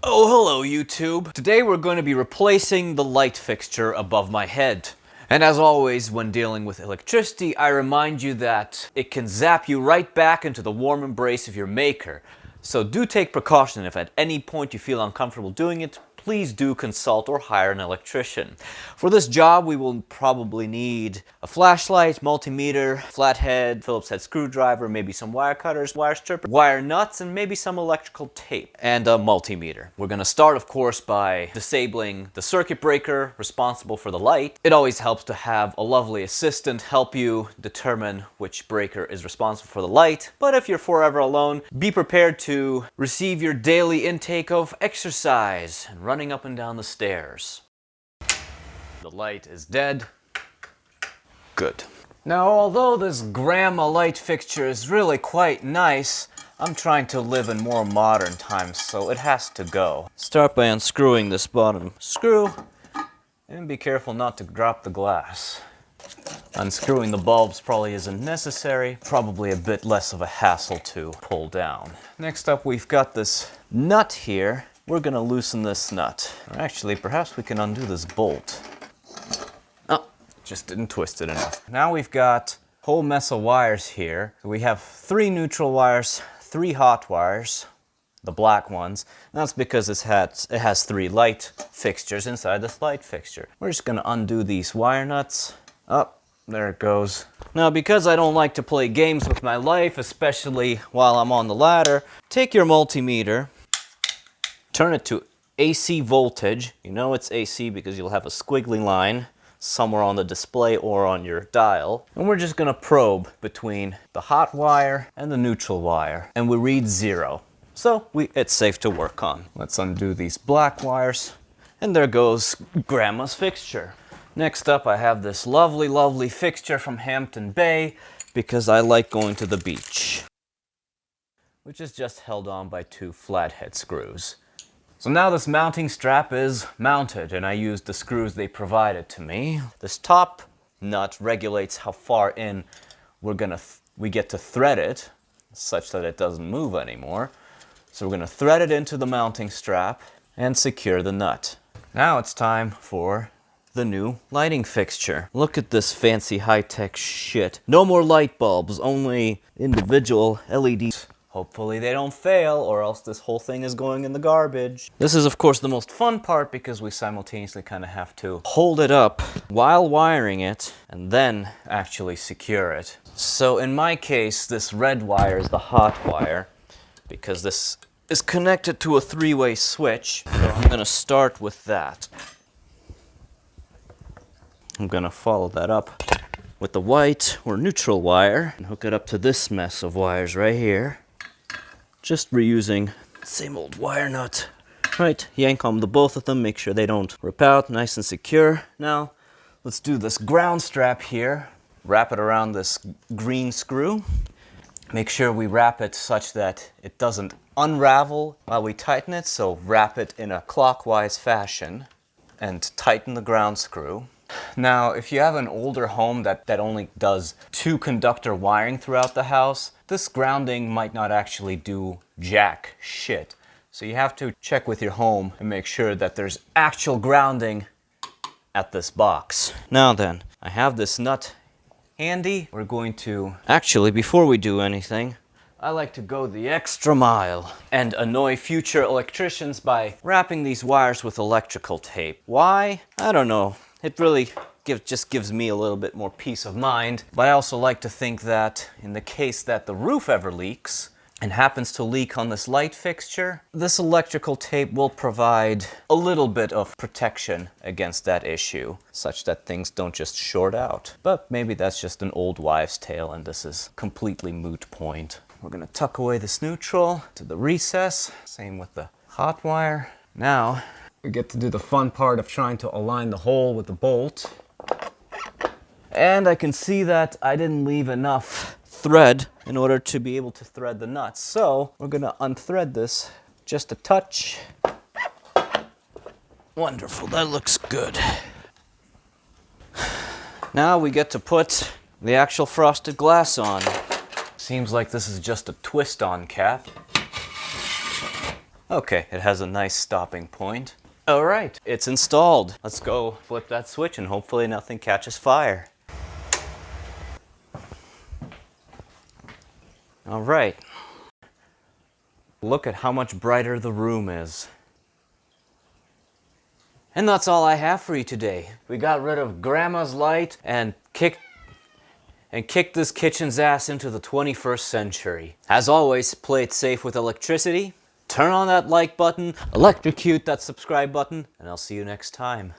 Oh, hello YouTube. Today we're going to be replacing the light fixture above my head. And as always, when dealing with electricity, I remind you that it can zap you right back into the warm embrace of your maker. So do take precaution. If at any point you feel uncomfortable doing it, please do consult or hire an electrician. For this job, we will probably need a flashlight, multimeter, flathead, Phillips head screwdriver, maybe some wire cutters, wire strippers, wire nuts, and maybe some electrical tape, and a multimeter. We're going to start, of course, by disabling the circuit breaker responsible for the light. It always helps to have a lovely assistant help you determine which breaker is responsible for the light. But if you're forever alone, be prepared to receive your daily intake of exercise and running up and down the stairs. The light is dead. Good. Now, although this grandma light fixture is really quite nice, I'm trying to live in more modern times, so it has to go. Start by unscrewing this bottom screw, and be careful not to drop the glass. Unscrewing the bulbs probably isn't necessary, probably a bit less of a hassle to pull down. Next up, we've got this nut here. We're gonna loosen this nut. Or actually, perhaps we can undo this bolt. Oh, just didn't twist it enough. Now we've got a whole mess of wires here. We have 3 neutral wires, 3 hot wires, the black ones. That's because it has 3 light fixtures inside this light fixture. We're just gonna undo these wire nuts. Oh, there it goes. Now, because I don't like to play games with my life, especially while I'm on the ladder, take your multimeter, turn it to AC voltage. You know it's AC because you'll have a squiggly line somewhere on the display or on your dial. And we're just gonna probe between the hot wire and the neutral wire. And we read 0. So it's safe to work on. Let's undo these black wires. And there goes Grandma's fixture. Next up, I have this lovely, lovely fixture from Hampton Bay because I like going to the beach, which is just held on by 2 flathead screws. So now this mounting strap is mounted, and I used the screws they provided to me. This top nut regulates how far in we get to thread it, such that it doesn't move anymore. So we're gonna thread it into the mounting strap and secure the nut. Now it's time for the new lighting fixture. Look at this fancy high-tech shit. No more light bulbs, only individual LEDs. Hopefully they don't fail, or else this whole thing is going in the garbage. This is, of course, the most fun part because we simultaneously kind of have to hold it up while wiring it and then actually secure it. So in my case, this red wire is the hot wire because this is connected to a 3-way switch. So I'm going to start with that. I'm going to follow that up with the white or neutral wire and hook it up to this mess of wires right here. Just reusing the same old wire nut. Right, yank on the both of them, make sure they don't rip out, nice and secure. Now, let's do this ground strap here. Wrap it around this green screw. Make sure we wrap it such that it doesn't unravel while we tighten it, so wrap it in a clockwise fashion and tighten the ground screw. Now, if you have an older home that only does 2 conductor wiring throughout the house, this grounding might not actually do jack shit. So you have to check with your home and make sure that there's actual grounding at this box. Now then, I have this nut handy. We're going to... Actually, before we do anything, I like to go the extra mile and annoy future electricians by wrapping these wires with electrical tape. Why? I don't know. It really just gives me a little bit more peace of mind. But I also like to think that in the case that the roof ever leaks, and happens to leak on this light fixture, this electrical tape will provide a little bit of protection against that issue, such that things don't just short out. But maybe that's just an old wives' tale, and this is completely moot point. We're gonna tuck away this neutral to the recess, same with the hot wire. Now, we get to do the fun part of trying to align the hole with the bolt. And I can see that I didn't leave enough thread in order to be able to thread the nuts. So we're gonna unthread this just a touch. Wonderful, that looks good. Now we get to put the actual frosted glass on. Seems like this is just a twist-on cap. Okay, it has a nice stopping point. All right, it's installed. Let's go flip that switch and hopefully nothing catches fire. All right. Look at how much brighter the room is. And that's all I have for you today. We got rid of Grandma's light and kicked this kitchen's ass into the 21st century. As always, play it safe with electricity. Turn on that like button, electrocute that subscribe button, and I'll see you next time.